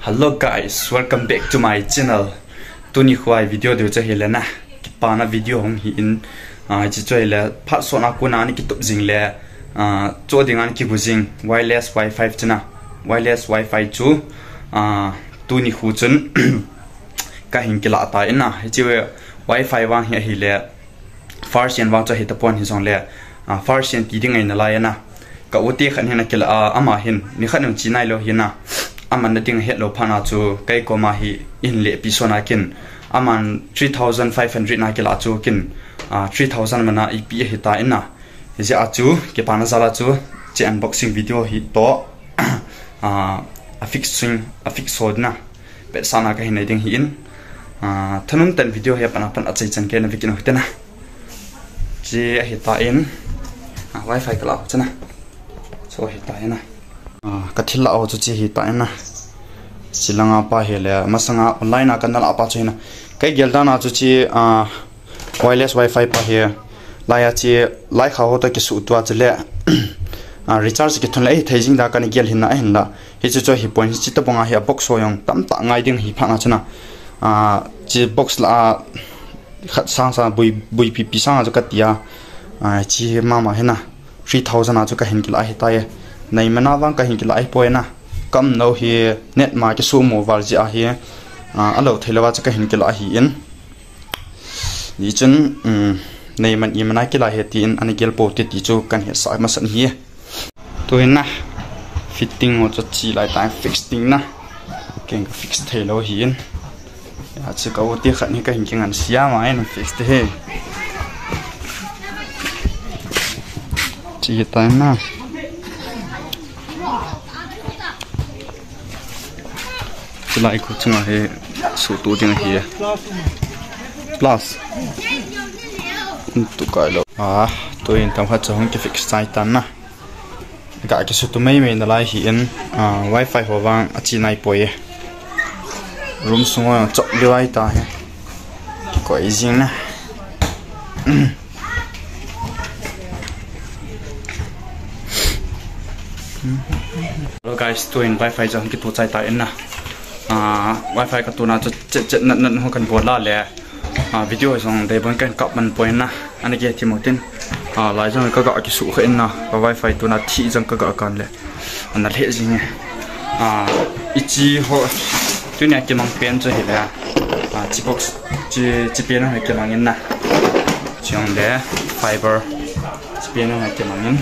Hello guys, welcome back to my channel. Tuni khwai video de cha helena. Pana video hong hi in chi choi le phat sona kuna ni ki tup jing le cho ding an ki bujing wireless wifi chana. Wireless wifi chu tuni khu chun ka hin ki la ta ina chi wifi wang hi le farsian wang cha hi ta pon hi song le farsian ti ding ai na la yana ka uti khan hena kila ama hin ni khan chi nai lo hina aman na ting hello phana chu kai koma hi in le pisona kin aman 3500 na kila chu kin 3000 mana ip hita ina je achu ke pana sala chu che unboxing video hi to a fix hodna pe sana ka hin ding hi in thanun tan video he pana pan achai chan ke na vikin hotena je hita in wifi kala chana so hita ina kathila o chu hi ta na silanga pa hele masanga online kanal apa china kai geldana chu chi wireless wifi pa he laya chi lai kha ho ta ki su twa chele recharge ki thun lai thajing da kan gel hinna hinla hi chu hi point chi ta bonga he box so yong tam ta ngai ding hi phana chana chi box la khat sang sa bui pi sang chu ka tia chi mama hena 3000 a chu ka hin ki la hi ta ye nei mana wang ka hin ki lai poina kam no hi net ma ki su mobile ji a hi alo thelewa cha ka hin ki la hi in ni chen nei man i mana ki la he ti in ani gel po ti chu kan he sa ma san hi to na fitting o cha chi lai ta fixing na ken ka fix thelo hi in ya chi ka o ti khan hi ka hin king an sia ma en fix te he chi ta na lại cũng chung là hệ số tu tiếng hệ plus tụ cái lo tôi hiện tại phát trong cái fix site tan na cả cái số tu mấy là lại hiện wifi hồ vang chỉ này bồi room xuống rồi chọn điều ai ta hệ cái gì na hello guys tôi hiện wifi trong cái tu site ta na wifi ka tuna chet nan ho kan bola le video song de bon kan kap man point na ani ge timotin lai jang ka ga ki su khen na wifi tuna thi jang ka ga kan le an le jing ichi ho tunya ki mang pen cho he la chi box chi pen ha ki mang na chong le fiber chi pen ha ki mang in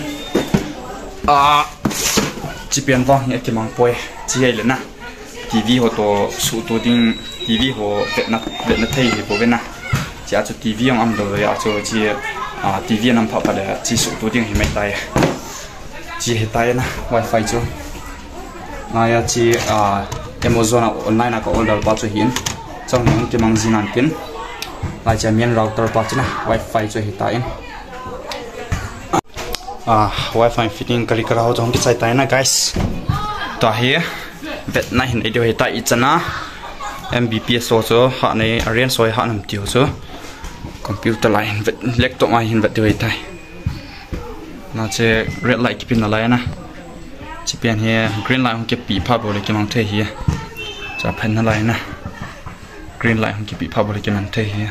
chi pen wa he ki mang poi chi he le na TV ho to su to ding TV ho vet na thei hi bo na cha chu TV ang am do ya chu chi TV nam pha pa da chi su to ding hi mai tai chi he tai na wifi chu ya chi Amazon online ka order pa chu hin chang nang ki mang jin an tin la cha main router pa chu na wifi chu hi tai in wifi fitting kali kara ho jong ki chai tai na guys to here vet na hin ideo heta ichana mbps so ha nei arian soi ha nam tiu so computer line vet laptop mai hin vet deu heta na che red light pin la na chi pian he green light ke pi pha bo le ke mang the hi cha phan na lai na green light ke pi pha bo le ke mang the hi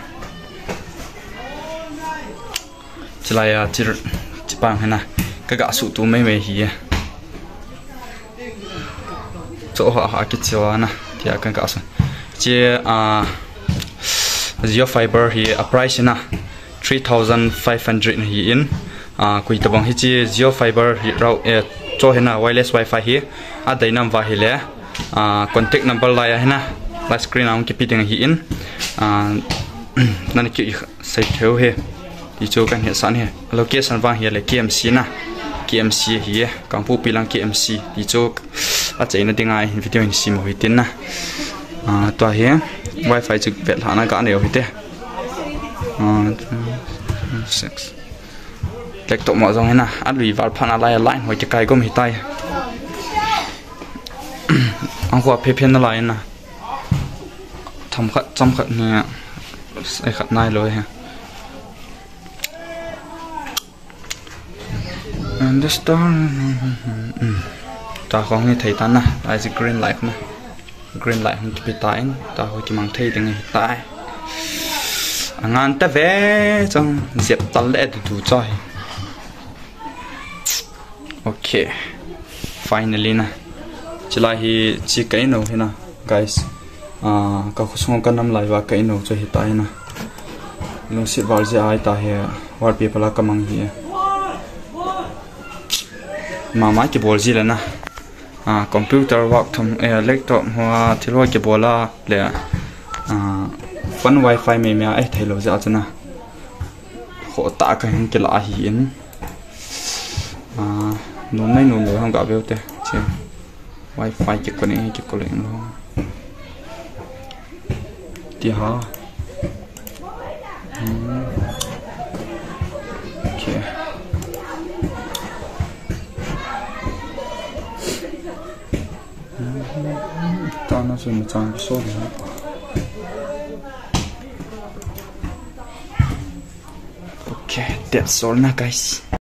chilaya chi pang hena ka ga su tu mai mai hi chỗ họ cái chiều na thì cần cả số chia Zio fiber hi a price na 3500 hi in kui tabang hi chi Zio fiber hi rau cho hena wireless wifi hi a dai nam wa hi le contact number la ya hena la screen ang ki piting hi in nan ki sai theo he ti cho kan he san he location wa hi le KMC na KMC hi kampu pilang KMC ti cho a chei na dingai video in sim hoi tin na to he wifi chuk vet hana ka ne hoite 6 laptop mo jong hena a lui war phana line hoi ke kai gom hi tai ang ko phe phen na line na tham khat cham khat ne sai khat nai loi he and the star ta không nghe thấy ta na, ai green light na, green light hong ki ta in ta ho ki mang thei ding ta angan ta ve chang zep tal le du chai okay finally na chila hi chi kai no hina guys ka khusung kan nam lai wa kai no cho hi ta na lo si war je ai ta he war people la kamang hi mama ki bol ji la na computer work thum laptop hoa thilo ki bola le fun wifi me me ai thailo ja chana kho ta ka hin ki la hi in no nai no lo hang ga be te che wifi ki ko ne ki ko le lo ti ha okay ta na so mo chang so okay that's all na guys.